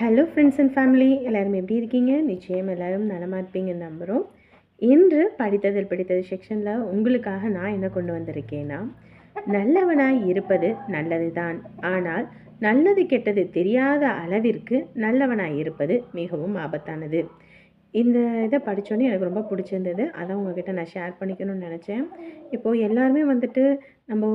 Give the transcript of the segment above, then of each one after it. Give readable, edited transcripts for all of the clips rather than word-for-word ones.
Hello friends and family, எல்லோரும் எப்படி இருக்கீங்க? நிச்சயம் எல்லோரும் நலமாக இருப்பீங்கன்னு நம்புகிறோம். இன்று படித்ததில் பிடித்தது செக்ஷனில் உங்களுக்காக நான் என்ன கொண்டு வந்திருக்கேன்னா, நல்லவனாய் இருப்பது நல்லது தான், ஆனால் நல்லது கெட்டது தெரியாத அளவிற்கு நல்லவனாய் இருப்பது மிகவும் ஆபத்தானது. இந்த இதை படித்தோன்னே எனக்கு ரொம்ப பிடிச்சிருந்தது. அதான் உங்ககிட்ட நான் ஷேர் பண்ணிக்கணும்னு நினச்சேன். இப்போது எல்லாருமே வந்துட்டு நம்ம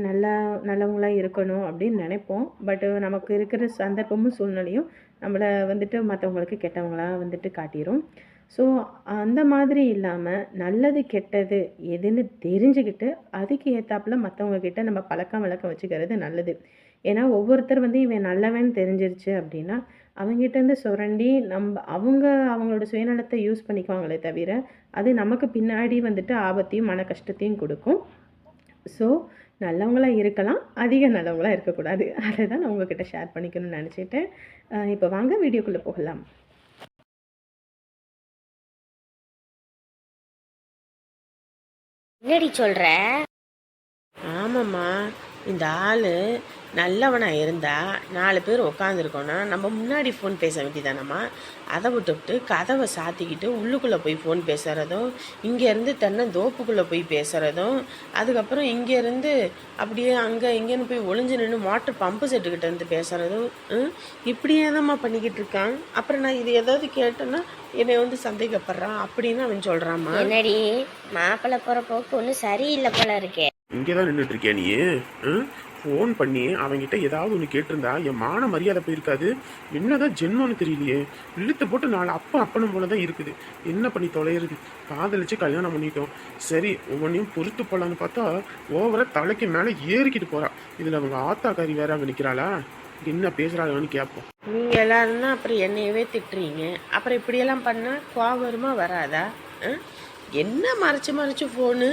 நல்லவங்களா இருக்கணும் அப்படின்னு நினைப்போம். பட் நமக்கு இருக்கிற சந்தர்ப்பமும் சூழ்நிலையும் நம்மளை வந்துட்டு மற்றவங்களுக்கு கெட்டவங்களா வந்துட்டு காட்டிடும். ஸோ அந்த மாதிரி இல்லாமல் நல்லது கெட்டது எதுன்னு தெரிஞ்சுக்கிட்டு அதுக்கு ஏற்றாப்புல மற்றவங்க கிட்ட நம்ம பழக்கம் வழக்கம் வச்சுக்கிறது நல்லது. ஏன்னா ஒவ்வொருத்தர் வந்து இவன் நல்லவன் தெரிஞ்சிருச்சு அப்படின்னா அவங்ககிட்டேருந்து சுரண்டி அவங்களோட சுயநலத்தை யூஸ் பண்ணிக்குவாங்களே தவிர அது நமக்கு பின்னாடி வந்துட்டு ஆபத்தையும் மன கஷ்டத்தையும் கொடுக்கும். ஸோ நல்லவங்களாக இருக்கலாம், அதிக நல்லவங்களாக இருக்கக்கூடாது. அதை தான் நான் உங்ககிட்ட ஷேர் பண்ணிக்கணும்னு நினச்சிட்டேன். இப்போ வாங்க வீடியோக்குள்ளே போகலாம். என்னடி சொல்கிற? ஆமாம்மா, இந்த ஆள் நல்லவனாக இருந்தால் 4 பேர் உட்காந்துருக்கோன்னா நம்ம முன்னாடி ஃபோன் பேச வேண்டியதானம்மா. அதை விட்டுவிட்டு கதவை சாத்திக்கிட்டு உள்ளுக்குள்ளே போய் ஃபோன் பேசுகிறதும், இங்கேருந்து தோப்புக்குள்ளே போய் பேசுகிறதும், அதுக்கப்புறம் இங்கேருந்து அப்படியே அங்கே இங்கேன்னு போய் ஒளிஞ்சு நின்று மோட்டர் பம்பு செட்டுக்கிட்ட இருந்து பேசுகிறதும் இப்படியே தான்மா பண்ணிக்கிட்டு இருக்கான். அப்புறம் நான் இது ஏதாவது கேட்டேன்னா என்னை வந்து சந்தேகப்படுறான் அப்படின்னு அவன் சொல்கிறாம்மா. என்னடி மாப்பிள்ளை போகிற போக்கு ஒன்றும் சரியில்லை போல இருக்கே. இங்கே தான் நின்றுட்டு இருக்கியா நீ? ஃபோன் பண்ணி அவங்ககிட்ட ஏதாவது ஒன்று கேட்டிருந்தா என் மான மரியாதை போயிருக்காது. என்னதான் ஜென்மம்னு தெரியலையே. இழுத்து போட்டு 4 அப்பனும் போல தான் இருக்குது. என்ன பண்ணி தொலைகிறது? காதலிச்சு கல்யாணம் பண்ணிட்டோம், சரி ஒவ்வொன்றையும் பொறுத்து போகலான்னு பார்த்தா ஓவரா தலைக்கு மேலே ஏறிக்கிட்டு போறா. இதில் அவங்க ஆத்தாக்காரி வேற அங்கே நிற்கிறாளா? என்ன பேசுகிறாங்கன்னு கேட்போம். நீங்கள் எல்லாரும் தான் அப்புறம் என்னையவே திட்டுறீங்க. அப்புறம் இப்படியெல்லாம் பண்ணால் கோவம் வருமா வராதா? என்ன மறைச்சு ஃபோனு,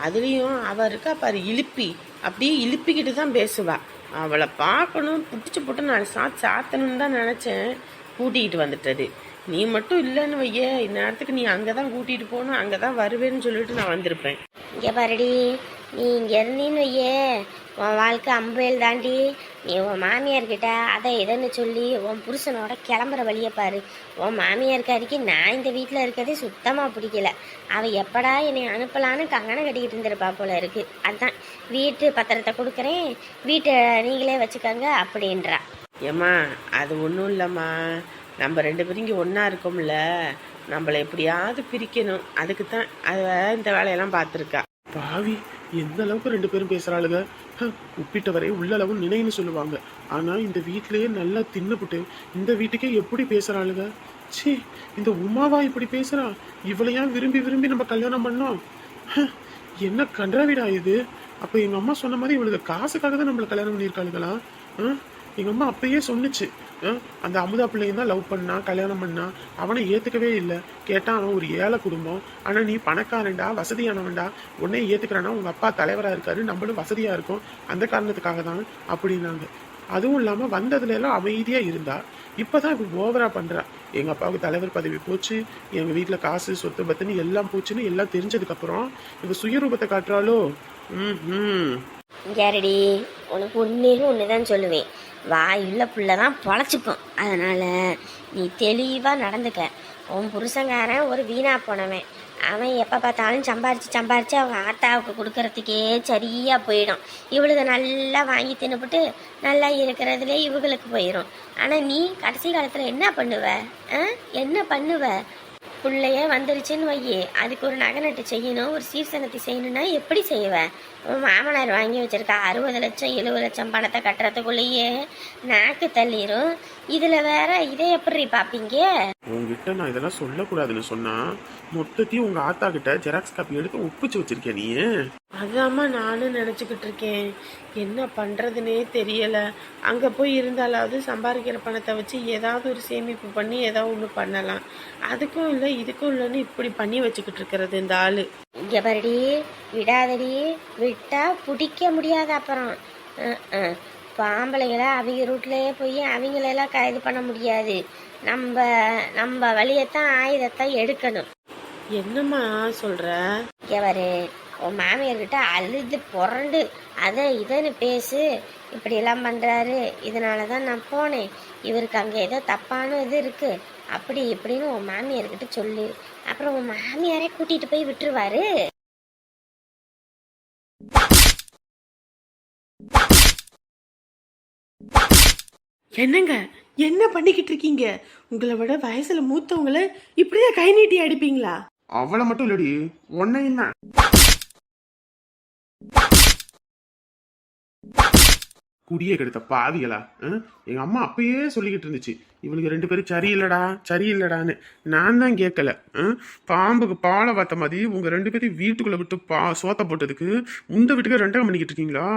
அதுலேயும் அவள் இருக்கா பாரு இழுப்பி, அப்படியே இழுப்பிக்கிட்டு தான் பேசுவா. அவளை பார்க்கணும், பிடிச்சி போட்டு நான் சாத்தணும்னு தான் நினச்சேன். கூட்டிகிட்டு வந்துட்டது நீ மட்டும் இல்லைன்னு வைய, இந்நேரத்துக்கு நீ அங்கே தான் கூட்டிகிட்டு போகணும், அங்கே தான் வருவேன்னு சொல்லிட்டு நான் வந்திருப்பேன். இங்கே பாருடி, நீ இங்கே இருந்தீன்னு வையே உன் வாழ்க்கை அம்பேல் தாண்டி. நீ உன் மாமியார்கிட்ட அதை எதுன்னு சொல்லி உன் புருஷனோட கிளம்புற வழியை பாரு. உன் மாமியாருக்காரிக்கு நான் இந்த வீட்டில் இருக்கிறதே சுத்தமாக பிடிக்கல. அவள் எப்படா என்னை அனுப்பலான்னு கங்கணம் கட்டிக்கிட்டு இருந்திருப்பா போல இருக்குது. அதுதான் வீட்டு பத்திரத்தை கொடுக்குறேன், வீட்டை நீங்களே வச்சுக்கோங்க அப்படின்றா. ஏம்மா அது ஒன்றும் இல்லைம்மா, நம்ம 2 பேரும் இங்கே ஒன்றா இருக்கோம்ல, நம்மளை எப்படியாவது பிரிக்கணும், அதுக்கு தான் அதை இந்த வேலையெல்லாம் பார்த்துருக்கா. பாவி, எந்த அளவுக்கு 2 பேரும் பேசுறாளுங்க. உப்பிட்ட வரை உள்ளளவு நினைன்னு சொல்லுவாங்க. ஆனா இந்த வீட்லயே நல்லா தின்னுபுட்டு இந்த வீட்டுக்கே எப்படி பேசுறாளுங்க. சே, இந்த உமாவா இப்படி பேசுறா? இவளையா விரும்பி விரும்பி நம்ம கல்யாணம் பண்ணோம்? என்ன கன்றாவிடா இது? அப்ப எங்க அம்மா சொன்ன மாதிரி இவளுக்கு காசுக்காக தான் நம்மளை கல்யாணம் பண்ணியிருக்காளுங்களா? எங்க அம்மா அப்பயே சொன்னுச்சு, அந்த அமுதா பிள்ளையும் தான் லவ் பண்ணா, கல்யாணம் பண்ணா. அவனை ஏத்துக்கவே இல்லை. கேட்டா அவன் ஒரு ஏழை குடும்பம், ஆனா நீ பணக்காரன்டா, வசதியானவன்டா, உடனே ஏத்துக்கிறானா உங்க அப்பா தலைவரா இருக்காரு, நம்மளும் வசதியா இருக்கும், அந்த காரணத்துக்காக தான் அப்படின்னாங்க. அதுவும் இல்லாம வந்ததுல எல்லாம் அமைதியா இருந்தா. இப்பதான் இவ ஓவரா பண்றா. எங்க அப்பாவுக்கு தலைவர் பதவி போச்சு, எங்க வீட்டுல காசு சொத்து பத்துன்னு எல்லாம் போச்சுன்னு எல்லாம் தெரிஞ்சதுக்கு அப்புறம் இவ சுயரூபத்தை காட்டுறாளோ. யாரடி, உனக்கு ஒன்று தான் சொல்லுவேன், வாயுள்ள புள்ள தான் பொழைச்சிப்போம். அதனால் நீ தெளிவாக நடந்துக்க. உன் புருஷங்காரன் ஒரு வீணா போனவன். அவன் எப்போ பார்த்தாலும் சம்பாரித்து அவங்க ஆத்தாவுக்கு கொடுக்கறதுக்கே சரியாக போயிடும். இவளுக்கு நல்லா வாங்கி தின்னுபிட்டு நல்லா இருக்கிறதுலே இவங்களுக்கு போயிடும். ஆனால் நீ கடைசி காலத்தில் என்ன பண்ணுவ? பிள்ளையே வந்துருச்சுன்னு வையே, அதுக்கு ஒரு நகை நட்டு செய்யணும், ஒரு சீர்சனத்தை செய்யணும்னா எப்படி செய்வேன்? மாமனார் வாங்கி வச்சிருக்கா 60 லட்சம் 70 லட்சம் பணத்தை கட்டுறதுக்குள்ளேயே நாக்கு தள்ளிரும். இதுல வேற இதை எப்படி பாப்பீங்க? உங்ககிட்ட நான் இதெல்லாம் சொல்லக்கூடாதுன்னு சொன்னா மொத்தத்தையும் உங்க ஆத்தா கிட்ட ஜெராக்ஸ் காப்பி எடுத்து ஒப்பிச்சு வச்சிருக்கேன் நீ. அதாம்மா நானும் நினச்சிக்கிட்டு இருக்கேன், என்ன பண்ணுறதுனே தெரியலை. அங்கே போய் இருந்தாலாவது சம்பாதிக்கிற பணத்தை வச்சு ஏதாவது ஒரு சேமிப்பு பண்ணி ஏதாவது ஒன்று பண்ணலாம். அதுக்கும் இல்லை இதுக்கும் இல்லைன்னு இப்படி பண்ணி வச்சுக்கிட்டு இருக்கிறது இந்த ஆள். இங்கே பாருடி, விடாதடி, விட்டா பிடிக்க முடியாது. அப்புறம் பாம்பளைகளை அவங்க ரூட்லேயே போய் அவங்களெல்லாம் இது பண்ண முடியாது. நம்ம வழியத்தான் ஆயுதத்தை எடுக்கணும். என்னம்மா சொல்கிற? இங்கே பாரு, உன் மாமியார்கிட்ட அழுது புரண்டு அதை இதுன்னு பேசு, இப்படியெல்லாம் பண்ணுறாரு, இதனால தான் நான் போனேன், இவருக்கு அங்கே ஏதோ தப்பான இது இருக்கு அப்படி இப்படின்னு உன் மாமியார்கிட்ட சொல்லு. அப்புறம் உன் மாமியாரே கூட்டிட்டு போய் விட்டுருவாரு. என்னங்க என்ன பண்ணிக்கிட்டு இருக்கீங்க? உங்களை விட வயசுல மூத்தவங்கள இப்படியே கை நீட்டி அடிப்பீங்களா? அவளை மட்டும் இல்லடி, உன்னையும் தான். குடியே கெடுத்த பாவிகளா. எங்க அம்மா அப்பயே சொல்லிக்கிட்டு இருந்துச்சு, இவளுக்கு 2 பேரும் சரியில்லடா சரியில்லடான்னு. நான் தான் கேட்கல. பாம்புக்கு பாலை வாத்த மாதிரி உங்க 2 பேரையும் வீட்டுக்குள்ள விட்டு சோத்த போட்டதுக்கு உந்த வீட்டுக்கு 2ஆம் பண்ணிக்கிட்டு இருக்கீங்களா?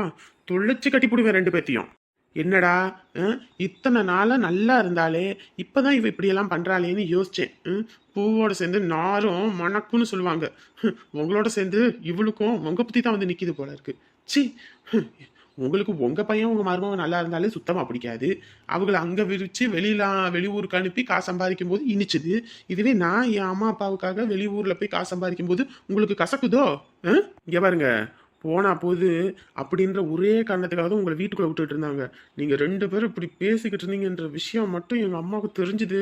தொலைச்சு கட்டி போடுவேன் 2 பேத்தையும். என்னடா இத்தனை நாளா நல்லா இருந்தாலே இப்பதான் இவ இப்படியெல்லாம் பண்றாளேன்னு யோசிச்சேன். பூவோட சேர்ந்து நாரும் மணக்குன்னு சொல்லுவாங்க. உங்களோட சேர்ந்து இவளுக்கும் உங்க பத்தி தான் வந்து நிக்கிது போல இருக்கு. சி, உங்களுக்கு உங்க பையன் உங்க மருமகன் நல்லா இருந்தாலே சுத்தமா பிடிக்காது. அவங்களை அங்க விரிச்சு வெளியூருக்கு அனுப்பி காசு சம்பாதிக்கும் போது இனிச்சுது. இதுவே நான் என் அம்மா அப்பாவுக்காக வெளியூர்ல போய் காசு சம்பாதிக்கும் போது உங்களுக்கு கசக்குதோ? இங்க பாருங்க, போனா போது அப்படின்ற ஒரே காரணத்துக்காக தான் உங்களை வீட்டுக்குள்ள விட்டுட்டு இருந்தாங்க. நீங்க 2 பேரும் இப்படி பேசிக்கிட்டு இருந்தீங்கன்ற விஷயம் மட்டும் எங்க அம்மாவுக்கு தெரிஞ்சுது.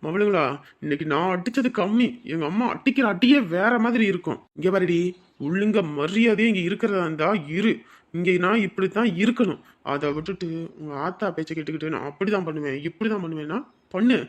மவளுங்களா, இன்னைக்கு நான் அடிச்சது கம்மி, எங்க அம்மா அடிக்கிற அடியே வேற மாதிரி இருக்கும். இங்க பாருடி, ஒழுங்க மரியாதையே இங்க இருக்கிறதா இருந்தா இரு. இங்க நான் இப்படித்தான் இருக்கணும். அதை விட்டுட்டு உங்க ஆத்தா பேச்சை கேட்டுக்கிட்டு நான் அப்படிதான் பண்ணுவேன் இப்படிதான் பண்ணுவேன்னா பண்ணு.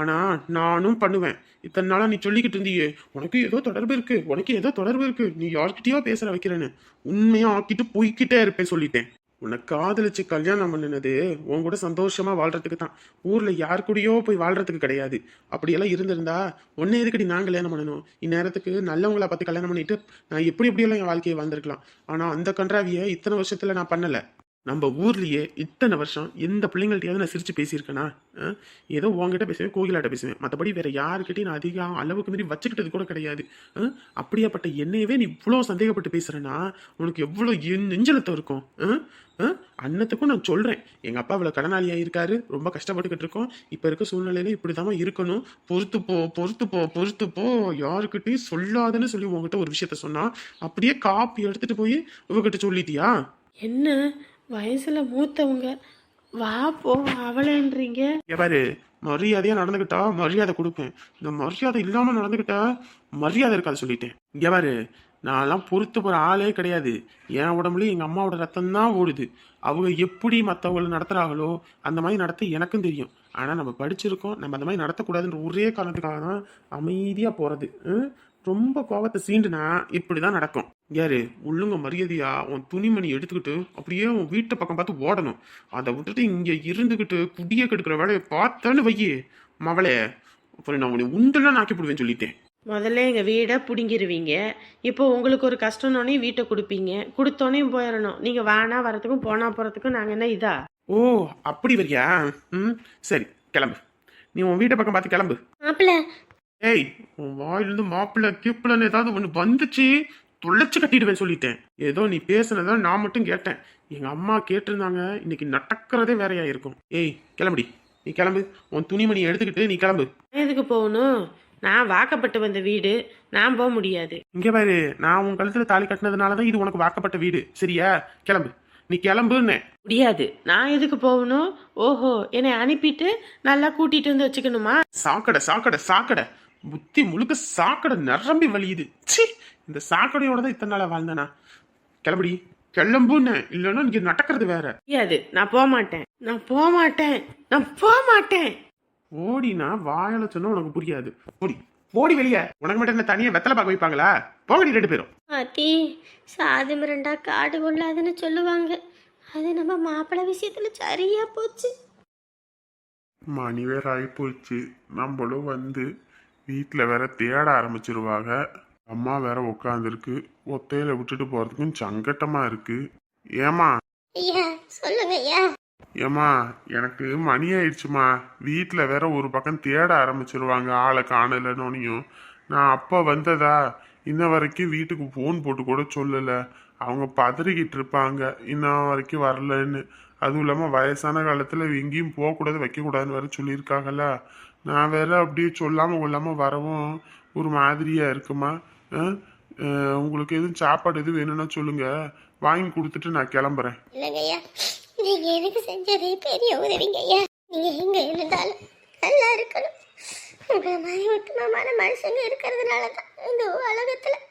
ஆனா நானும் பண்ணுவேன். இத்தனை நாளா நீ சொல்லிக்கிட்டு இருந்தியே உனக்கு ஏதோ தொடர்பு இருக்கு, நீ யார்கிட்டயோ பேசுற வைக்கிறேன்னு. உண்மையா ஆக்கிட்டு போய்கிட்டே இருப்பேன் சொல்லிட்டேன். உன்னை காதலிச்சு கல்யாணம் பண்ணினது உன் கூட சந்தோஷமா வாழ்றதுக்கு தான். ஊர்ல யார் கூடயோ போய் வாழ்றதுக்கு கிடையாது. அப்படியெல்லாம் இருந்திருந்தா உன்னை எதுக்கடி நான் கல்யாணம் பண்ணணும்? இந்நேரத்துக்கு நல்லவங்களா பார்த்து கல்யாணம் பண்ணிட்டு நான் எப்படியெல்லாம் என் வாழ்க்கையை வாழ்ந்திருக்கலாம். ஆனா அந்த கன்றாவியை இத்தனை வருஷத்துல நான் பண்ணல. நம்ம ஊர்லயே இத்தனை வருஷம் எந்த பிள்ளைங்கள்ட்டையாவது நான் சிரிச்சு பேசியிருக்கேனா? ஏதோ உங்ககிட்ட பேசுவேன், கோகிலாட்ட பேசுவேன். மற்றபடி வேற யாருக்கிட்டையும் நான் அதிகம் அளவுக்கு மீறி வச்சுக்கிட்டது கூட கிடையாது. அப்படியாப்பட்ட என்னையவே நீ இவ்வளோ சந்தேகப்பட்டு பேசுறேன்னா உனக்கு எவ்வளோ நெஞ்சலத்தம் இருக்கும்? அன்னத்துக்கும் நான் சொல்றேன், எங்க அப்பா இவ்வளவு கடனாளியா இருக்காரு, ரொம்ப கஷ்டப்பட்டுக்கிட்டு இருக்கோம். இப்ப இருக்க சூழ்நிலையில இப்படிதான் இருக்கணும். பொறுத்து போ யாருக்கிட்டையும் சொல்லாதன்னு சொல்லி உங்ககிட்ட ஒரு விஷயத்த சொன்னா அப்படியே காப்பி எடுத்துட்டு போய் இவகிட்ட சொல்லிட்டியா? என்ன வயசுல மூத்தவங்க வா போ அவளேன்றீங்க? பாரு, மரியாதையா நடந்துகிட்டா மரியாதை கொடுப்பேன். இந்த மரியாதை இல்லாம நடந்துகிட்டா மரியாதை இருக்காது சொல்லிட்டேன். இங்க பாரு, நான்லாம் பொறுத்து போற ஆளே கிடையாது. என் உடம்புலயும் எங்க அம்மாவோட ரத்தம் தான் ஓடுது. அவங்க எப்படி மற்றவங்களை நடத்துறாங்களோ அந்த மாதிரி நடத்த எனக்கும் தெரியும். ஆனா நம்ம படிச்சிருக்கோம், நம்ம அந்த மாதிரி நடத்தக்கூடாதுன்ற ஒரே காரணத்துக்காக தான் அமைதியா போறது. ரொம்ப கோபத்தை சீண்டுனா இப்படிதான் நடக்கும். யாரு உள்ளுங்க மரியாதையா உன் துணிமணி எடுத்துக்கிட்டு அப்படியே உன் வீட்டை பக்கம் பார்த்து ஓடணும். அதை விட்டுட்டு இங்க இருந்துகிட்டு குடிய கெடுக்கிற வேலையை பார்த்தான்னு வையே மவளே, அப்புறம் நான் உன்னை உண்டெல்லாம் நாக்கி போடுவேன்னு சொல்லிட்டேன். முதல்ல எங்கள் வீடை பிடுங்கிடுவீங்க, இப்போ உங்களுக்கு ஒரு கஷ்டம்னோடனே வீட்டை கொடுப்பீங்க, கொடுத்தோன்னே போயிடணும். நீங்கள் வானா வரத்துக்கும் போனா போகிறதுக்கும் நாங்கள் என்ன இதா? ஓ அப்படி வரியா? சரி கிளம்பு, நீ உன் வீட்டை பக்கம் பார்த்து கிளம்பு. மாப்பிள்ள, ஏய், உன் வாயிலிருந்து மாப்பிள்ள கீப்பிள்ளன்னு ஏதாவது ஒன்று வந்துச்சு தொலைச்சு கட்டிடுவேன் சொல்லிட்டேன். ஏதோ நீ பேசுனதான் நான் மட்டும் கேட்டேன், எங்க அம்மா கேட்டிருந்தாங்க. இன்னைக்கு நடக்கிறதே வேறையா இருக்கும். ஏய் கிளம்புடி, நீ கிளம்பு, உன் துணிமணியை எடுத்துக்கிட்டு நீ கிளம்பு. எதுக்கு போகணும்? நான் வாக்கப்பட்டு வந்த வீடு, நான் போக முடியாது. இங்க பாரு, நான் உன் கழுத்துல தாலி கட்டினதுனாலதான் இது உனக்கு வாக்கப்பட்ட வீடு, சரியா? கிளம்பு, நீ கிளம்புன்னு. முடியாது, நான் எதுக்கு போகணும்? ஓஹோ, என்னை அனுப்பிட்டு நல்லா கூட்டிட்டு வந்து வச்சுக்கணுமா? சாக்கடை புத்தி முழுக்க சாக்கடை நிரம்பி வலியுது. சி, இந்த சாக்கடையோட தான் இத்தனை நாளா வாழ்ந்தனா. கிளம்புடி, கிளம்புன்னு, இல்லைன்னா இங்க நடக்கிறது வேற. முடியாது, நான் போக மாட்டேன். ஓடினா வாயில சொன்னா உனக்கு புரியாது. ஓடி வெளியே. உனக்கு மட்டும் என்ன தனியா வெத்தலை பார்க்க வைப்பாங்களா? போகடி 2 பேரும். ஆத்தி சாதி மிரண்டா காடு கொள்ளாதுன்னு சொல்லுவாங்க. அது நம்ம மாப்பிள்ளை விஷயத்துல சரியா போச்சு. மணி வேற ஆகி போச்சு. நம்மளும் வந்து வீட்டில் வேற தேட ஆரம்பிச்சிருவாங்க. அம்மா வேற உட்காந்துருக்கு, ஒத்தையில விட்டுட்டு போறதுக்கும் சங்கட்டமா இருக்கு. ஏமா ஐயா சொல்லுங்க ஐயா. ஏமா, எனக்கு மணி ஆயிடுச்சுமா. வீட்டில் வேற ஒரு பக்கம் தேட ஆரம்பிச்சிருவாங்க, ஆளை காணலன்னொன்னையும். நான் அப்போ வந்ததா இன்ன வரைக்கும் வீட்டுக்கு ஃபோன் போட்டு கூட சொல்லலை. அவங்க பதறிக்கிட்டு இருப்பாங்க இன்ன வரைக்கும் வரலன்னு. அதுவும் இல்லாமல் வயசான காலத்தில் எங்கேயும் போகக்கூடாது வைக்கக்கூடாதுன்னு வேற சொல்லியிருக்காங்கல்ல. நான் வேற அப்படியே சொல்லாமல் கொள்ளாமல் வரவும் ஒரு மாதிரியா இருக்குமா. உங்களுக்கு எதுவும் சாப்பாடு எதுவும் வேணும்னா சொல்லுங்க, வாங்கி கொடுத்துட்டு நான் கிளம்புறேன். இல்லைங்க ஐயா, நீங்க எனக்கு செஞ்சது பெரிய உதவிங்க ஐயா. நீங்கள் எங்கே இருந்தாலும் நல்லா இருக்கணும். உங்களை மாதிரி உத்தமமான மனுஷங்க இருக்கிறதுனால தான் இந்த உலகத்தில்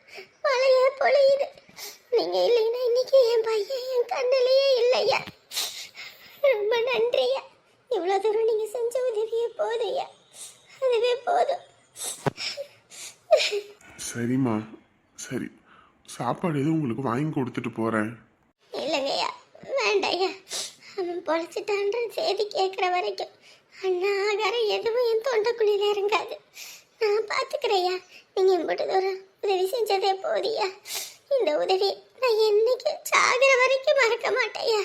மழையே பொழியுது. நீங்கள் இல்லைன்னா இன்னைக்கு என் பையன் என் கண்ணிலேயே இல்லையா. ரொம்ப நன்றியா. இவ்வளோ தூரம் நீங்கள் செஞ்ச உதவியே போதையா, அதுவே போதும். சரிம்மா, சரி, சாப்பாடு எதுவும் உங்களுக்கு வாங்கி கொடுத்துட்டு போகிறேன். இல்லைங்கய்யா, வேண்டாய்யா. அவன் பொழைச்சிட்டான்ற செய்தி கேட்குற வரைக்கும் அண்ணா ஆகாரம் எதுவும் என் தொண்டைக்குள்ளில் இறங்காது. நான் பார்த்துக்கிறேயா. நீங்கள் எம்பிட்டு தூரம் உதவி செஞ்சதே போதியா. இந்த உதவி நான் என்னைக்கு சாகிற வரைக்கும் மறக்க மாட்டேயா,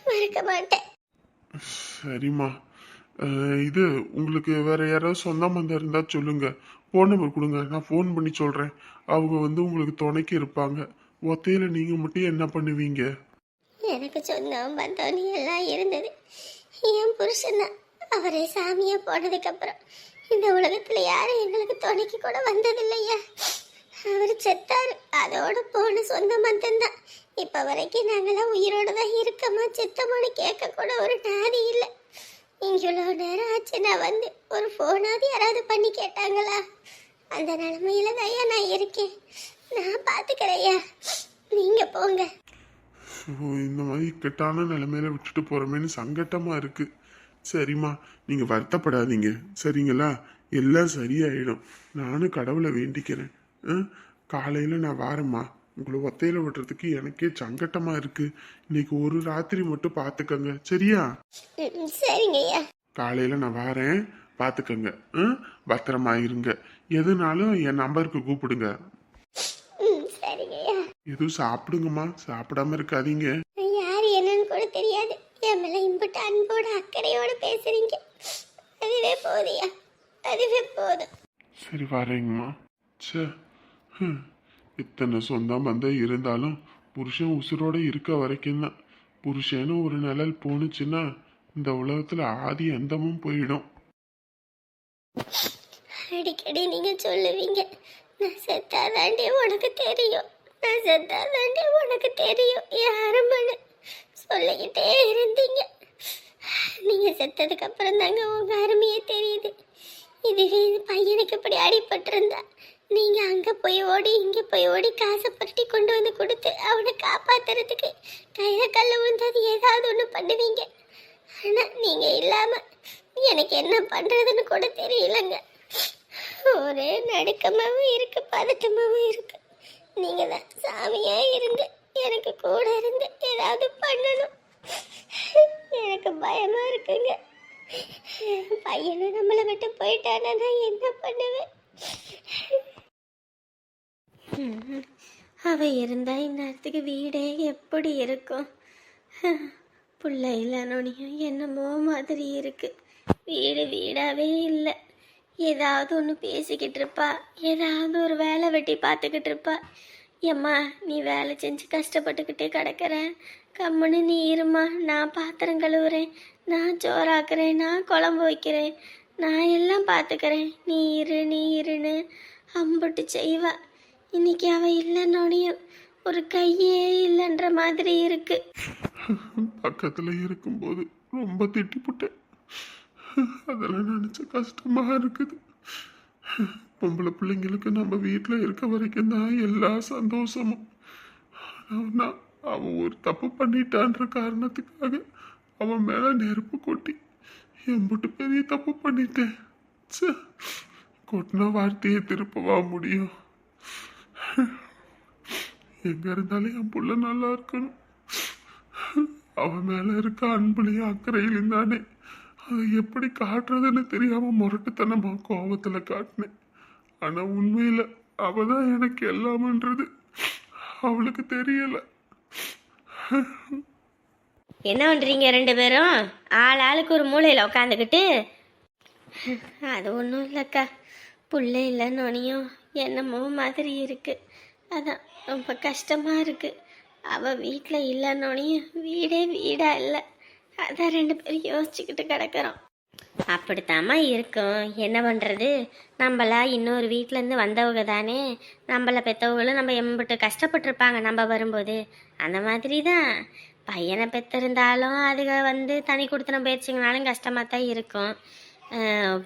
மறக்க மாட்டேன். சரிம்மா, இது உங்களுக்கு வேற யாராவது சொந்த பந்தம் இருந்தால் சொல்லுங்க, ஃபோன் நம்பர் கொடுங்க, நான் ஃபோன் பண்ணி சொல்கிறேன். அவங்க வந்து உங்களுக்கு துணைக்கு இருப்பாங்க. ஒத்தையில் நீங்கள் மட்டும் என்ன பண்ணுவீங்க? எனக்கு சொந்தம் பந்தம் எல்லாம் இருந்தது. என் புருஷன்தான். அவரே சாமியா போனதுக்கப்புறம் இந்த உலகத்தில் யாரும் எங்களுக்கு துணைக்கு கூட வந்ததில்லையா. அவர் செத்தாரு, அதோட போன சொந்த பந்தம் தான். இப்போ வரைக்கும் நாங்களாம் உயிரோட தான் இருக்கமா செத்தமானு கேட்க கூட ஒரு நாதி இல்லை. இவ்வளோ நேரம் ஆச்சு நான் வந்து ஒரு ஃபோனாவது யாராவது பண்ணி கேட்டாங்களா? அந்த நிலைமையில தான் நான் இருக்கேன். நான் பார்த்துக்கிறேயா, நீங்கள் போங்க. இந்த மாதிரி இக்கட்டான நிலைமையில விட்டுட்டு போகிறோமேன்னு சங்கட்டமாக இருக்குது. சரிம்மா, நீங்கள் வருத்தப்படாதீங்க, சரிங்களா? எல்லாம் சரியாயிடும். நானும் கடவுளை வேண்டிக்கிறேன். காலையில் நான் வாரேம்மா. உங்களை ஒத்தையில் விடுறதுக்கு எனக்கே சங்கட்டமாக இருக்குது. இன்னைக்கு ஒரு ராத்திரி மட்டும் பார்த்துக்கங்க, சரியா? சரிங்கய்யா. காலையில் நான் வாரேன், பார்த்துக்கங்க. பத்திரமா இருங்க. எதுனாலும் என் நம்பருக்கு கூப்பிடுங்க. சரிங்கய்யா. எதுவும் சாப்பிடுங்கம்மா, சாப்பிடாம இருக்காதீங்க. யார் என்னன்னு கூட தெரியாது. என் மேல இம்புட்டு அன்போட அக்கறையோட பேசுறீங்க. அதுவே போதியா, அதுவே போதும். சரி, வரேங்கம்மா. சே, இத்தனை சொந்தம் பந்தம் இருந்தாலும் புருஷன் உசுரோட இருக்க வரைக்கும் தான். புருஷன்னு ஒரு நிழல் போணுச்சுன்னா இந்த உலகத்துல ஆதி அந்தமும் போயிடும். அடிக்கடி நீங்க சொல்லுவீங்க, நான் செத்தாதாண்டி உனக்கு தெரியும், நான் செத்தாதாண்டி உனக்கு தெரியும் யாருமனு சொல்லிக்கிட்டே இருந்தீங்க. நீங்க செத்ததுக்கு அப்புறம் தாங்க உங்க அருமையே தெரியுது. இதுவே இந்த பையனுக்கு இப்படி அடிபட்டிருந்தா நீங்க அங்க போய் ஓடி இங்க போய் ஓடி காசை பரட்டி கொண்டு வந்து கொடுத்து அவனை காப்பாத்துறதுக்கு கையில கல்ல விழுந்தது ஏதாவது ஒண்ணு பண்ணுவீங்க. ஆனா நீங்க இல்லாம எனக்கு என்ன பண்றதுன்னு கூட தெரியலங்க. ஒரே நடுக்கமாவும் இருக்கு, பதட்டமாவும் இருக்கு. நீங்க தான் சாமியா இருந்து எனக்கு கூட இருந்து ஏதாவது பண்ணணும். எனக்கு பயமா இருக்குங்க. பையனை நம்மளை விட்டு போயிட்டானா நான் என்ன பண்ணுவேன்? அவ இருந்தா இந்நேரத்துக்கு வீடே எப்படி இருக்கும்? புள்ள இல்லைனோனையும் என்னமோ மாதிரி இருக்கு. வீடு வீடாவே இல்லை. ஏதாவது ஒன்று பேசிக்கிட்டு இருப்பா, ஏதாவது ஒரு வேலை வெட்டி பார்த்துக்கிட்டு இருப்பா. ஏம்மா, நீ வேலை செஞ்சு கஷ்டப்பட்டுக்கிட்டே கிடக்கிற, கம்முன்னு நீ இருமா, நான் பாத்திரம் கழுவுறேன், நான் சோறாக்குறேன், நான் குழம்பு வைக்கிறேன், நான் எல்லாம் பார்த்துக்கிறேன், நீ இருன்னு அம்புட்டு செய்வா. இன்னைக்கு அவ இல்லைன்னொடையும் ஒரு கையே இல்லைன்ற மாதிரி இருக்கு. பக்கத்துல இருக்கும்போது ரொம்ப திட்டிப்புட்டேன். அதெல்லாம் நினைச்ச கஷ்டமா இருக்குது. பொம்பளை பிள்ளைங்களுக்கு நம்ம வீட்டுல இருக்க வரைக்கும் தான் எல்லா சந்தோஷமும். ஆனா அவன் ஒரு தப்பு பண்ணிட்டான்ற காரணத்துக்காக அவன் மேல நெருப்பு கொட்டி எம்பிட்டு பெரிய தப்பு பண்ணிட்டேன். கொட்டின வார்த்தையை திருப்பவா முடியும்? எங்க இருந்தாலும் என் புள்ள நல்லா இருக்கணும். அவன் மேல இருக்க அன்புலையும் அக்கறையிலும் தானே அதை எப்படி காட்டுறதுன்னு தெரியாம முரட்டுத்தனமா கோபத்துல காட்டினேன். ஆனா உண்மையில அவதான் எனக்கு எல்லாமன்றது அவளுக்கு தெரியல. என்ன பண்றீங்க ரெண்டு பேரும்? ஆளுக்கு ஒரு மூலையில் உட்காந்துக்கிட்டு? அது ஒன்றும் இல்லைக்கா, புள்ள இல்லைன்னொனையும் என்னமோ மாதிரி இருக்கு. அதான் ரொம்ப கஷ்டமா இருக்கு. அவள் வீட்டில் இல்லைன்னொனையும் வீடே வீடா இல்லை. அதான் ரெண்டு பேரும் யோசிச்சுக்கிட்டு கிடக்கிறோம். அப்படித்தாம்மா இருக்கும். என்ன பண்ணுறது, நம்மளா இன்னொரு வீட்டிலேருந்து வந்தவங்க தானே. நம்மளை பெற்றவங்களும் நம்ம எம்பிட்டு கஷ்டப்பட்டுருப்பாங்க நம்ம வரும்போது. அந்த மாதிரி தான் பையனை பெற்றிருந்தாலும் அதுக வந்து தனி கொடுத்தனம் போயிடுச்சிங்கனாலும் கஷ்டமாக தான் இருக்கும்.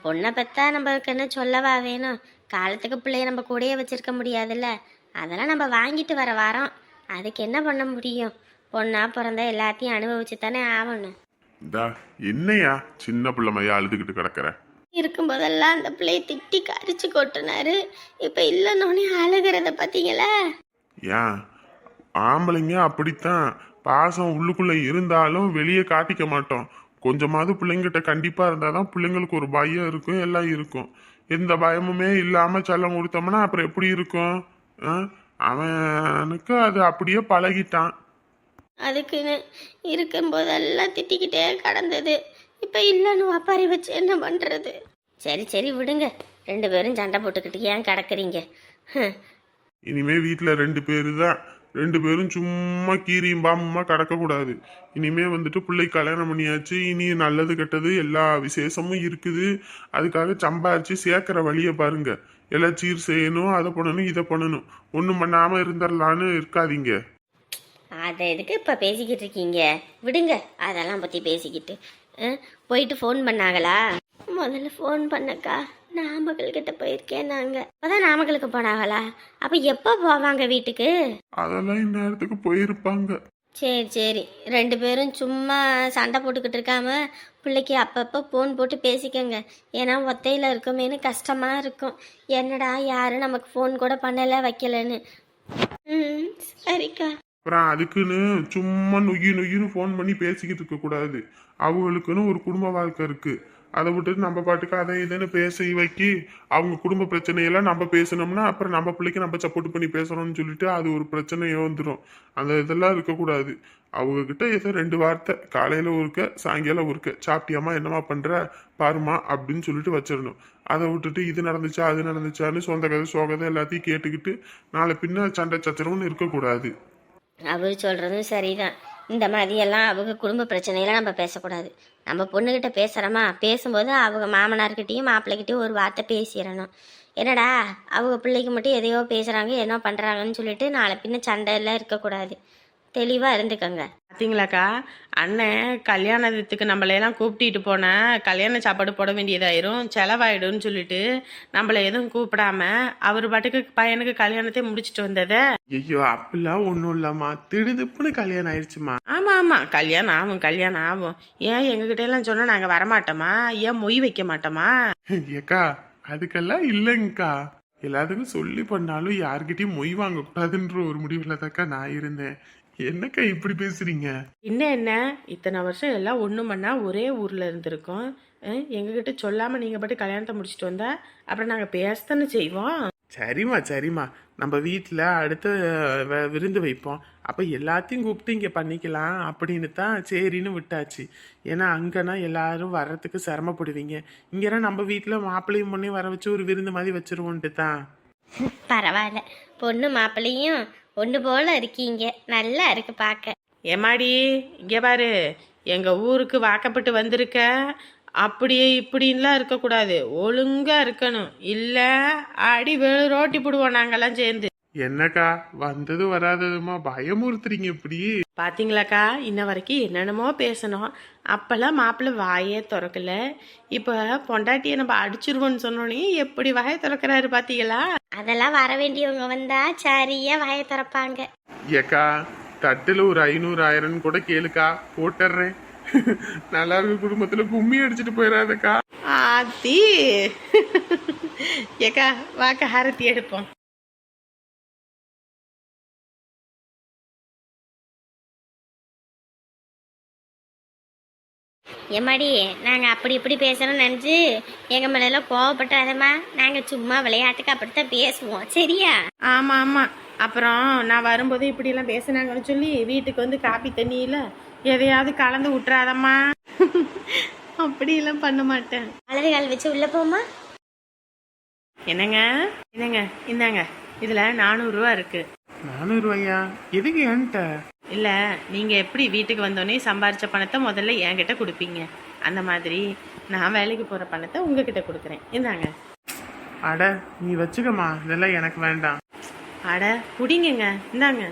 பொண்ணை பெற்றா நம்மளுக்கு என்ன சொல்லவா வேணும்? காலத்துக்கு பிள்ளைய நம்ம கூடயே வச்சுருக்க முடியாதுல்ல. அதெல்லாம் நம்ம வாங்கிட்டு வர வரோம். அதுக்கு என்ன பண்ண முடியும்? பொண்ணா பிறந்தா எல்லாத்தையும் அனுபவிச்சு தானே ஆகணும். இந்தா என்னையா சின்ன பிள்ளை மையா அழுதுகிட்டு கிடக்குற? இருக்கும்போதெல்லாம் அந்த பிள்ளையை திட்டி கரிச்சு கொட்டினாரு. இப்போ இல்லைன்னொன்னே அழுகிறத பார்த்தீங்களா? ஏன் ஆம்பளைங்க அப்படித்தான், பாசம் உள்ளுக்குள்ள இருந்தாலும் வெளியே காட்டிக்க மாட்டோம். கொஞ்சமாவது பிள்ளைங்கிட்ட கண்டிப்பா இருந்தாதான் பிள்ளைங்களுக்கு ஒரு பயம் இருக்கும், எல்லாம் இருக்கும். எந்த பயமுமே இல்லாம செல்லம் கொடுத்தோம்னா அப்புறம் எப்படி இருக்கும்? ஆ? அவனுக்கு அது அப்படியே பழகிட்டான். அதுக்குன்னு இருக்கும்போதெல்லாம் திட்டிக்கிட்டே கடந்தது. இப்போ இல்லைன்னு ஒப்பாரி வச்சு என்ன பண்ணுறது? சரி சரி விடுங்க. 2 பேரும் சண்டை போட்டுக்கிட்டு ஏன் கிடக்குறீங்க? இனிமே வீட்டுல 2 பேரு தான். 2 பேரும் சும்மா கீரியும் பாம்புமா கிடக்கக்கூடாது. இனிமே வந்துட்டு பிள்ளை கல்யாணம் பண்ணியாச்சு. இனி நல்லது கெட்டது எல்லா விசேஷமும் இருக்குது. அதுக்காக சம்பாரிச்சு சேர்க்கிற வழியை பாருங்க. எல்லாம் சீர் செய்யணும், அதை பண்ணணும், இதை பண்ணணும். ஒன்றும் பண்ணாம இருந்துடலான்னு இருக்காதீங்க. அதை எதுக்கு இப்போ பேசிக்கிட்டு இருக்கீங்க? விடுங்க அதெல்லாம் பற்றி பேசிக்கிட்டு. போயிட்டு ஃபோன் பண்ணாங்களா? முதல்ல ஃபோன் பண்ணக்கா. நாமக்கல்கிட்ட போயிருக்கேன். நாங்கள் அப்போதான் நாமக்கலுக்கு போனாங்களா? அப்போ எப்போ போவாங்க வீட்டுக்கு? அதெல்லாம் இந்நேரத்துக்கு போயிருப்பாங்க. சரி சரி 2 பேரும் சும்மா சண்டை போட்டுக்கிட்டு இருக்காம பிள்ளைக்கு அப்பப்போ ஃபோன் போட்டு பேசிக்கங்க. ஏன்னா ஒத்தையில் இருக்கமேனு கஷ்டமாக இருக்கும். என்னடா யாரும் நமக்கு ஃபோன் கூட பண்ணலை வைக்கலன்னு. ம் சரிக்கா. அப்புறம் அதுக்குன்னு சும்மா நொய்யின்னு ஃபோன் பண்ணி பேசிக்கிட்டு இருக்க கூடாது. அவங்களுக்குன்னு ஒரு குடும்ப வாழ்க்கை இருக்கு. அதை விட்டுட்டு நம்ம பாட்டுக்கு அதை இதுன்னு பேசி வைக்கி அவங்க குடும்ப பிரச்சனையெல்லாம் நம்ம பேசணும்னா அப்புறம் நம்ம பிள்ளைக்கு நம்ம சப்போர்ட் பண்ணி பேசுறோம்னு சொல்லிட்டு அது ஒரு பிரச்சனையே வந்துடும். அந்த இதெல்லாம் இருக்கக்கூடாது. அவங்க கிட்ட ஏதோ 2 வார்த்தை காலையில ஒருக்க சாயங்காலம் ஒருக்க சாப்பிட்டியாமா என்னமா பண்ற பாருமா அப்படின்னு சொல்லிட்டு வச்சிடணும். அதை விட்டுட்டு இது நடந்துச்சா அது நடந்துச்சான்னு சொந்த கதை சோகதை எல்லாத்தையும் கேட்டுக்கிட்டு நாளை பின்ன சண்டை சச்சரவுன்னு இருக்கக்கூடாது. அவர் சொல்கிறதும் சரிதான். இந்த மாதிரியெல்லாம் அவங்க குடும்ப பிரச்சனையெல்லாம் நம்ம பேசக்கூடாது. நம்ம பொண்ணுக்கிட்ட பேசுகிறோமா, பேசும்போது அவங்க மாமனார்கிட்டையும் மாப்பிள்ளைகிட்டையும் ஒரு வார்த்தை பேசிடணும். என்னடா அவங்க பிள்ளைக்கு மட்டும் எதையோ பேசுகிறாங்க என்ன பண்ணுறாங்கன்னு சொல்லிட்டு நாளை பின்ன சண்டையெல்லாம் இருக்கக்கூடாது. தெளிவாக இருந்துக்கங்க. பார்த்தீங்களாக்கா, அண்ணன் கல்யாணத்துக்கு நம்மளையெல்லாம் கூப்பிட்டு போனால் கல்யாண சாப்பாடு போட வேண்டியதாயிரும், செலவாயிடும்னு சொல்லிட்டு நம்மளை எதுவும் கூப்பிடாம அவர் பாட்டுக்கு பையனுக்கு கல்யாணத்தை முடிச்சுட்டு வந்ததை. ஐயோ அப்படிலாம் ஒன்றும் இல்லம்மா, திடுதுப்புன்னு கல்யாணம் ஆயிடுச்சுமா. ஆமாம் கல்யாணம் ஆகும். ஏன் எங்ககிட்ட எல்லாம் சொன்னால் நாங்கள் வரமாட்டோமா? ஏன் மொய் வைக்க மாட்டோமா? ஏக்கா அதுக்கெல்லாம் இல்லைங்கக்கா. எல்லாத்துக்கும் சொல்லி பண்ணாலும் யார்கிட்டயும் மொய் வாங்கக்கூடாதுன்ற ஒரு முடிவுல தாக்கா நான் இருந்தேன். என்னக்கா இப்படி பேசுறீங்க? என்ன இத்தனை வருஷம் எல்லாம் ஒன்று மண்ணா ஒரே ஊரில் இருந்திருக்கோம். எங்ககிட்ட சொல்லாமல் நீங்கள் பாட்டு கல்யாணத்தை முடிச்சுட்டு வந்தா அப்புறம் நாங்கள் பேசத்தானே செய்வோம். சரிம்மா நம்ம வீட்டில் அடுத்த விருந்து வைப்போம். அப்போ எல்லாத்தையும் கூப்பிட்டு இங்கே பண்ணிக்கலாம் அப்படின்னு தான் சரின்னு விட்டாச்சு. ஏன்னா அங்கன்னா எல்லாரும் வர்றதுக்கு சிரமப்படுவீங்க. இங்கன்னா நம்ம வீட்டில் மாப்பிள்ளையும் பொண்ணையும் வர வச்சு ஒரு விருந்து மாதிரி வச்சிருவோன்ட்டு தான். பரவாயில்ல, பொண்ணு மாப்பிள்ளையும் ஒன்று போல இருக்கீங்க. நல்லா இருக்கு பார்க்க. ஏமாடி இங்கே பாரு, எங்கள் ஊருக்கு வாக்கப்பட்டு வந்திருக்க. அப்படியே இப்படின்லாம் இருக்கக்கூடாது, ஒழுங்காக இருக்கணும். இல்லை அடி ரோட்டி போடுவோம் நாங்கெல்லாம் சேர்ந்து. என்னக்கா வந்தது வராததுமா பயமுறுத்துறீங்க இப்படி? பார்த்தீங்களாக்கா, இன்ன வரைக்கும் என்னென்னமோ பேசணும். அப்போல்லாம் மாப்பிள்ளை வாயே திறக்கல. இப்போ பொண்டாட்டியை நம்ம அடிச்சிருவோன்னு சொன்னோன்னே எப்படி வாயை திறக்கிறாரு பார்த்தீங்களா? அதெல்லாம் வர வேண்டியவங்க வந்தா சரியா வாயை திறப்பாங்க. ஏக்கா தட்டுல ஒரு 500 1000 கூட கேளுக்கா, போட்டுறேன். நல்லா இருக்கு குடும்பத்துல கும்மி அடிச்சுட்டு போயிடாதக்கா. ஆத்தி ஏக்கா வாக்க ஹாரத்தி எடுப்போம். எம்மாடி நாங்கள் அப்படி இப்படி பேசுகிறோம்னு நினச்சி எங்கள் மேலெல்லாம் கோவப்பட்டாதம்மா. நாங்கள் சும்மா விளையாட்டுக்கு அப்படித்தான் பேசுவோம், சரியா? ஆமாம். அப்புறம் நான் வரும்போது இப்படியெல்லாம் பேசுனாங்கன்னு சொல்லி வீட்டுக்கு வந்து காப்பி தண்ணியில் எதையாவது கலந்து விட்டுறாதம்மா. அப்படியெல்லாம் பண்ண மாட்டேன். அலறி கால் வச்சு உள்ளே போமா. என்னங்க இந்தாங்க, இதில் 400 ரூபா இருக்கு. 400 ரூபாயா? எதுக்கு என்கிட்ட? இல்லை, நீங்கள் எப்படி வீட்டுக்கு வந்தோடனே சம்பாரித்த பணத்தை முதல்ல என்கிட்ட கொடுப்பீங்க, அந்த மாதிரி நான் வேலைக்கு போகிற பணத்தை உங்ககிட்ட கொடுக்குறேன். இந்தாங்க. அட நீ வச்சுக்கம்மா, இதெல்லாம் எனக்கு வேண்டாம். அட குடிங்கங்க, இந்தாங்க.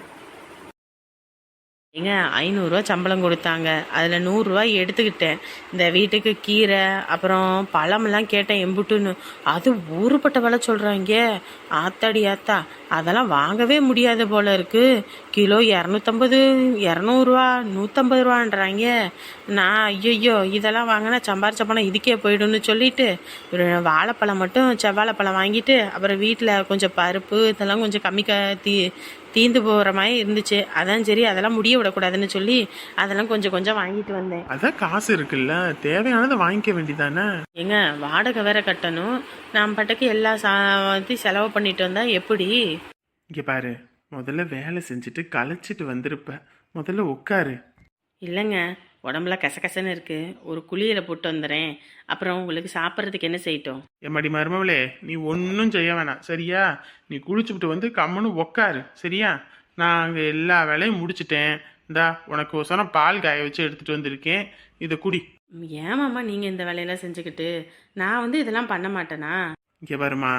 ஏங்க 500 சம்பளம் கொடுத்தாங்க, அதில் 100 எடுத்துக்கிட்டேன். இந்த வீட்டுக்கு கீரை அப்புறம் பழமெல்லாம் கேட்டேன் எம்புட்டுன்னு, அது ஊருப்பட்ட விலை சொல்கிறாங்க. ஆத்தாடி ஆத்தா, அதெல்லாம் வாங்கவே முடியாத போல இருக்கு. கிலோ 250, 200, 150 நான் ஐயோ இதெல்லாம் வாங்கினா சம்பாரிச்ச பணம் இதுக்கே போயிடும்னு சொல்லிட்டு ஒரு வாழைப்பழம் மட்டும் செவ்வாழைப்பழம் வாங்கிட்டு அப்புறம் வீட்டில் கொஞ்சம் பருப்பு இதெல்லாம் கொஞ்சம் கம்மி தீந்து போகிற மாதிரி இருந்துச்சு. அதான் சரி அதெல்லாம் முடிய விடக்கூடாதுன்னு சொல்லி அதெல்லாம் கொஞ்சம் வாங்கிட்டு வந்தேன். அதான் காசு இருக்குல்ல, தேவையானதை வாங்கிக்க வேண்டியதானே. ஏங்க வாடகை வேற கட்டணும், நான் பாட்டுக்கு எல்லா செலவு பண்ணிட்டு வந்தா எப்படி? இங்க பாரு, முதல்ல வேலை செஞ்சுட்டு களைச்சிட்டு வந்திருப்ப, முதல்ல உட்காரு. இல்லைங்க, உடம்புல கசகசன்னு இருக்கு, ஒரு குளியலை போட்டு வந்துடுறேன். அப்புறம் உங்களுக்கு சாப்பிட்றதுக்கு என்ன செய்யட்டும்? எம்மாடி மருமவளே, நீ ஒன்றும் செய்ய வேணாம் சரியா? நீ குளிச்சுட்டு வந்து கம்முன்னு உக்காரு சரியா? நான் அங்கே எல்லா வேலையும் முடிச்சிட்டேன். இந்தா உனக்கு ஒசனம் பால் காய வச்சு எடுத்துட்டு வந்திருக்கேன், இதை குடி. ஏமாம்மா நீங்கள் இந்த வேலையெல்லாம் செஞ்சுக்கிட்டு? நான் வந்து இதெல்லாம் பண்ண மாட்டேனா? இங்கே பாருமா,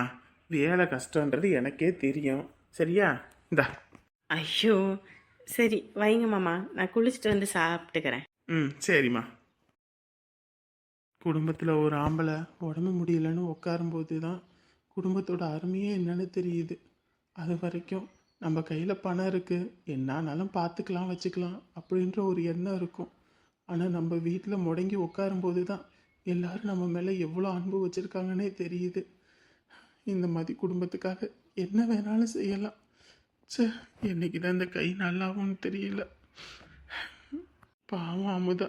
வேலை கஷ்டன்றது எனக்கே தெரியும் சரியா? இந்தா. ஐயோ சரி வைங்க மாமா, நான் குளிச்சுட்டு வந்து சாப்பிட்டுக்கிறேன். சரிம்மா. குடும்பத்தில் ஒரு ஆம்பளை உடம்பு முடியலன்னு உட்காரும்போது தான் குடும்பத்தோட அருமையே என்னன்னு தெரியுது. அது வரைக்கும் நம்ம கையில் பணம் இருக்குது, என்னானாலும் பார்த்துக்கலாம் வச்சுக்கலாம் அப்படின்ற ஒரு எண்ணம் இருக்கும். ஆனால் நம்ம வீட்டில் முடங்கி உட்காரும்போது தான் எல்லாரும் நம்ம மேலே எவ்வளோ அன்பு வச்சுருக்காங்கன்னே தெரியுது. இந்த மாதிரி குடும்பத்துக்காக என்ன வேணாலும் செய்யலாம். என்னைக்கு தான் இந்த கை நல்லாவும் தெரியல. பாவம் அமுதா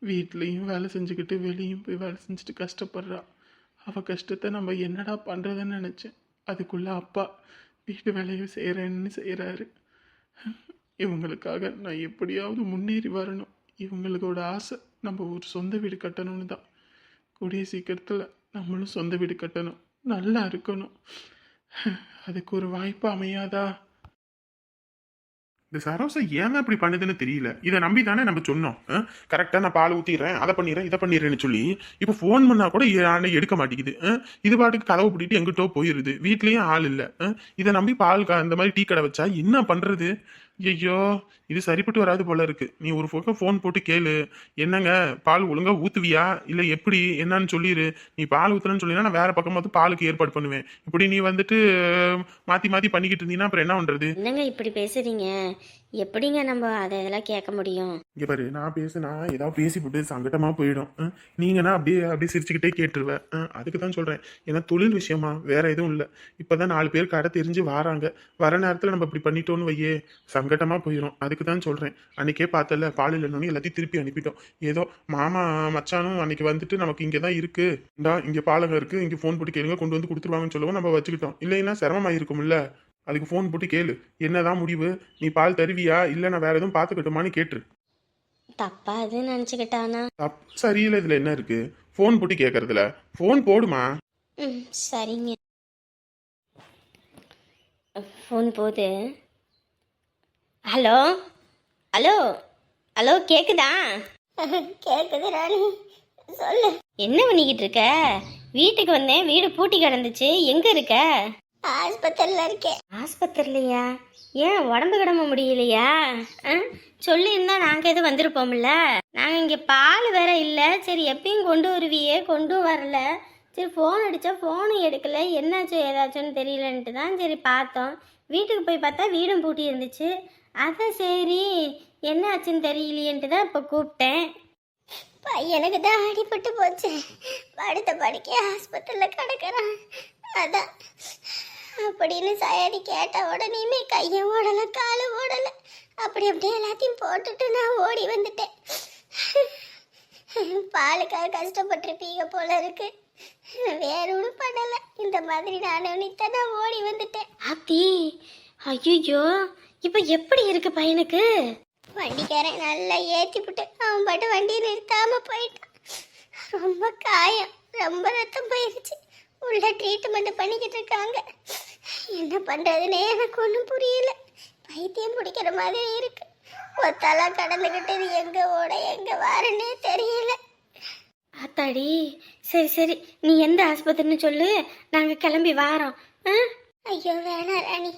வீட்லேயும் வேலை செஞ்சுக்கிட்டு வெளியும் போய் வேலை செஞ்சுட்டு கஷ்டப்படுறா. அவள் கஷ்டத்தை நம்ம என்னடா பண்ணுறதுன்னு நினச்சேன். அதுக்குள்ளே அப்பா வீட்டு வேலையை செய்கிறேன்னு செய்கிறாரு. இவங்களுக்காக நான் எப்படியாவது முன்னேறி வரணும். இவங்களோட ஆசை நம்ம ஒரு சொந்த வீடு கட்டணும்னு தான். கூடிய சீக்கிரத்தில் நம்மளும் சொந்த வீடு கட்டணும், நல்லா இருக்கணும். அதுக்கு ஒரு வாய்ப்பு அமையாதா? இந்த சரோசா ஏன் இப்படி பண்ணுதுன்னு தெரியல. இதை நம்பி தானே நம்ம சொன்னோம், கரெக்டாக நான் பால் ஊற்றிடுறேன், அதை பண்ணிடுறேன், இதை பண்ணிடுறேன்னு சொல்லி. இப்போ ஃபோன் பண்ணால் கூட எடுக்க மாட்டேங்குது. இது பாட்டுக்கு கதவை பிடிட்டு எங்கிட்டோ போயிடுது. வீட்லேயும் ஆள் இல்லை. இதை நம்பி பால் இந்த மாதிரி டீ கடை வச்சா என்ன பண்ணுறது? ஐயோ, இது சரிப்பட்டு வராது போல இருக்கு. நீ ஒரு பக்கம் ஃபோன் போட்டு கேளு, என்னங்க பால் ஒழுங்கா ஊத்துவியா இல்லை எப்படி என்னன்னு சொல்லிடு. நீ பால் ஊத்துறன்னு சொல்லினா நான் வேற பக்கம் பார்த்து பாலுக்கு ஏற்பாடு பண்ணுவேன். இப்படி நீ வந்துட்டு மாற்றி மாற்றி பண்ணிக்கிட்டு இருந்தீங்கன்னா அப்புறம் என்ன பண்ணுறது? என்னங்க இப்படி பேசுறீங்க? எப்படிங்க நம்ம அதை இதெல்லாம் கேட்க முடியும்? இங்கே பாரு, நான் ஏதாவது பேசி போட்டு சங்கட்டமாக போயிடும். நீங்கன்னா அப்படியே சிரிச்சுக்கிட்டே கேட்டுருவேன். அதுக்கு தான் சொல்கிறேன். ஏன்னா தொழில் விஷயமா வேற எதுவும் இல்லை. இப்போ தான் 4 பேர் கடை தெரிஞ்சு வராங்க. வர நேரத்தில் நம்ம இப்படி பண்ணிட்டோன்னு வையே சங்கட்டமாக போயிடும். அதுக்கு தான் சொல்கிறேன். அன்றைக்கே பார்த்தல பால் இல்லைன்னு எல்லாத்தையும் திருப்பி அனுப்பிட்டோம். ஏதோ மாமா மச்சானும் அன்றைக்கி வந்துட்டு நமக்கு இங்கே தான் இருக்குது, இங்கே பாலகம் இருக்குது, இங்கே ஃபோன் போட்டு கேளுங்க கொண்டு வந்து கொடுத்துருவாங்கன்னு சொல்லவும் நம்ம வச்சுக்கிட்டோம். இல்லைன்னா சிரமமாக இருக்கும்ல. அதுக்கு ஃபோன் போட்டு கேளு, என்னதான் முடிவு, நீ பால் தருவியா இல்லை நான் வேற எதுவும் பார்த்துக்கிட்டோமான்னு கேட்டுரு. தப்பா அது நினச்சிக்கிட்டானா? தப்பு சரியில்லை, இதில் என்ன இருக்கு? ஃபோன் போட்டு கேட்கறதுல ஃபோன் போடுமா. சரிங்க. ஃபோன் போது. ஹலோ ஹலோ ஹலோ, கேக்குதா? கேக்குது ராணி, சொல்லு. என்ன பண்ணிக்கிட்டு இருக்க? வீட்டுக்கு வந்தேன், வீடு பூட்டி கிடந்துச்சு. எங்க இருக்க? ஆஸ்பத்திரியில் இருக்கேன். ஆஸ்பத்திரிலையா? ஏன் உடம்பு கிடம்ப முடியலையா? சொல்லியிருந்தா நாங்கள் எதுவும் வந்திருப்போம்ல. நாங்கள் இங்கே பால் வேற இல்லை. சரி எப்பயும் கொண்டு வருவியே, கொண்டும் வரல. சரி ஃபோன் அடித்தா ஃபோனும் எடுக்கலை. என்னாச்சோ ஏதாச்சும்னு தெரியலன்ட்டு தான் சரி பார்த்தோம். வீட்டுக்கு போய் பார்த்தா வீடும் பூட்டி இருந்துச்சு. அதான் சரி என்ன ஆச்சுன்னு தெரியலையன்ட்டு தான் இப்போ கூப்பிட்டேன். பையனுக்கு தான் அடிபட்டு போச்சு, படுத்த படுக்கே ஆஸ்பத்திரியில் கிடக்குறான். அதான் அப்படின்னு சயாடி கேட்ட உடனேயுமே கையை ஓடலை காலும் ஓடலை. அப்படியே எல்லாத்தையும் போட்டுட்டு நான் ஓடி வந்துட்டேன். பாலுக்காக கஷ்டப்பட்டிருப்பீங்க போல இருக்கு. வேற ஒன்றும் பண்ணலை. இந்த மாதிரி நான் ஓடி வந்துட்டேன். ஆத்தி, ஐயோ இப்போ எப்படி இருக்கு பையனுக்கு? வண்டிக்காரன் நல்லா ஏற்றிவிட்டு அவன் பாட்டு வண்டியை நிறுத்தாமல் போயிட்டான். ரொம்ப காயம், ரொம்ப ரத்தம் போயிருச்சு. உள்ள ட்ரீட்மெண்ட் பண்ணிக்கிட்டு இருக்காங்க. என்ன பண்ணுறதுனே எனக்கு ஒன்றும் புரியல. பைத்தியம் பிடிக்கிற மாதிரி இருக்கு. ஒத்தாலாம் கடந்துக்கிட்டு எங்கே ஓட எங்கே வாரன்னே தெரியல. ஆத்தாடி, சரி சரி நீ எந்த ஆஸ்பத்திரின்னு சொல்லு, நாங்கள் கிளம்பி வாரோம். ஐயோ வேணாம் ராணி,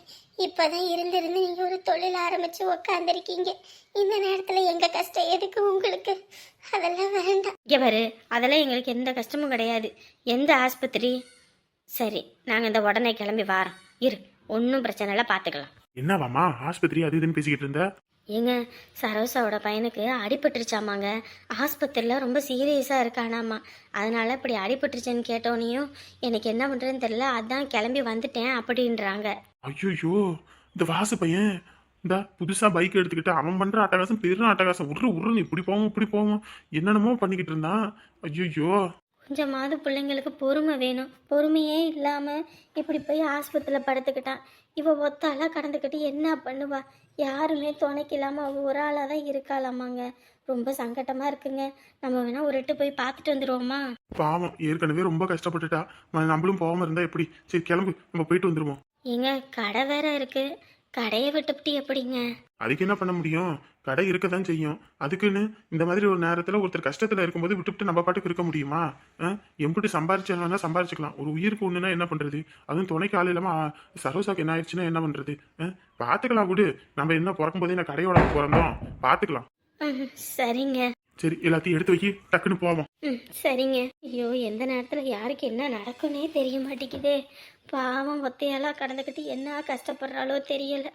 இப்பதான் இருந்து நீங்க ஒரு தொழில் ஆரம்பிச்சு உக்காந்துருக்கீங்க. இந்த நேரத்துல எங்க கஷ்டம் எதுக்கு உங்களுக்கு? அதெல்லாம் வேண்டாம். இங்க பாரு, அதெல்லாம் எங்களுக்கு எந்த கஷ்டமும் கிடையாது. எந்த ஆஸ்பத்திரி? சரி, நாங்க இந்த உடனே கிளம்பி வாரோம். இரு, ஒன்றும் பிரச்சனை இல்லை, பார்த்துக்கலாம். என்னவாமா ஆஸ்பத்திரி அது இதுன்னு பேசிக்கிட்டு இருந்த? ஏங்க, சரோசாவோட பையனுக்கு அடிபட்டுருச்சாமாங்க. ஆஸ்பத்திரியில் ரொம்ப சீரியஸாக இருக்கானாமா. அதனால இப்படி அடிபட்டுருச்சுன்னு கேட்டோனையும் எனக்கு என்ன பண்ணுறதுன்னு தெரியல, அதான் கிளம்பி வந்துட்டேன் அப்படின்றாங்க. ஐயோ, இந்த வாசு பையன் இந்த புதுசா பைக் எடுத்துக்கிட்டு அவன் பண்ற அட்டகாசம் பெரும் அட்டகாசம். உருன்னு இப்படி போவோம் என்னென்னமோ பண்ணிக்கிட்டு இருந்தான். ஐயோ, கொஞ்சமாவது பிள்ளைங்களுக்கு பொறுமை வேணும். பொறுமையே இல்லாமல் இப்படி போய் ஆஸ்பத்திரியில் படுத்துக்கிட்டான். இவ ஒத்தாலாம் கடந்துக்கிட்டு என்ன பண்ணுவா? யாருமே துணைக்கு இல்லாமல் அவள் ஒரு ஆளாக தான் இருக்காளாமாங்க. ரொம்ப சங்கட்டமாக இருக்குங்க. நம்ம வேணா ஒரு எட்டு போய் பார்த்துட்டு வந்துடுவோமா? பாவம், ஏற்கனவே ரொம்ப கஷ்டப்பட்டுட்டா. நம்மளும் போகாம இருந்தா எப்படி? சரி கிளம்பு, நம்ம போயிட்டு வந்துருவோம். ஏங்க, கடை வேற இருக்கு. கடையை விட்டுவிட்டு எப்படிங்க? அதுக்கு என்ன பண்ண முடியும்? கடை இருக்கதான் செய்யும். அதுக்குன்னு இந்த மாதிரி ஒரு நேரத்துல ஒருத்தர் கஷ்டத்துல இருக்கும்போது விட்டுவிட்டு நம்ம பாட்டுக்கு இருக்க முடியுமா? எப்படி சம்பாரிச்சா சம்பாரிச்சுக்கலாம். ஒரு உயிருக்கு ஒண்ணுன்னா என்ன பண்றது? அதுவும் துணைக்கு ஆள் இல்லாம சரோசாக்கு என்ன ஆயிடுச்சுன்னா என்ன பண்றது? பாத்துக்கலாம் விடு. நம்ம என்ன பிறக்கும் போதே நான் கடையோட பிறந்தோம், பாத்துக்கலாம். சரிங்க. சரி, எல்லாத்தையும் எடுத்து வைக்கி, டக்குன்னு போவோம். சரிங்க. ஐயோ, எந்த நேரத்தில் யாருக்கு என்ன நடக்குன்னே தெரிய மாட்டேங்குதே. பாவம் ஒத்தையெல்லாம் கடந்துக்கிட்டு என்ன கஷ்டப்படுறாளோ தெரியல.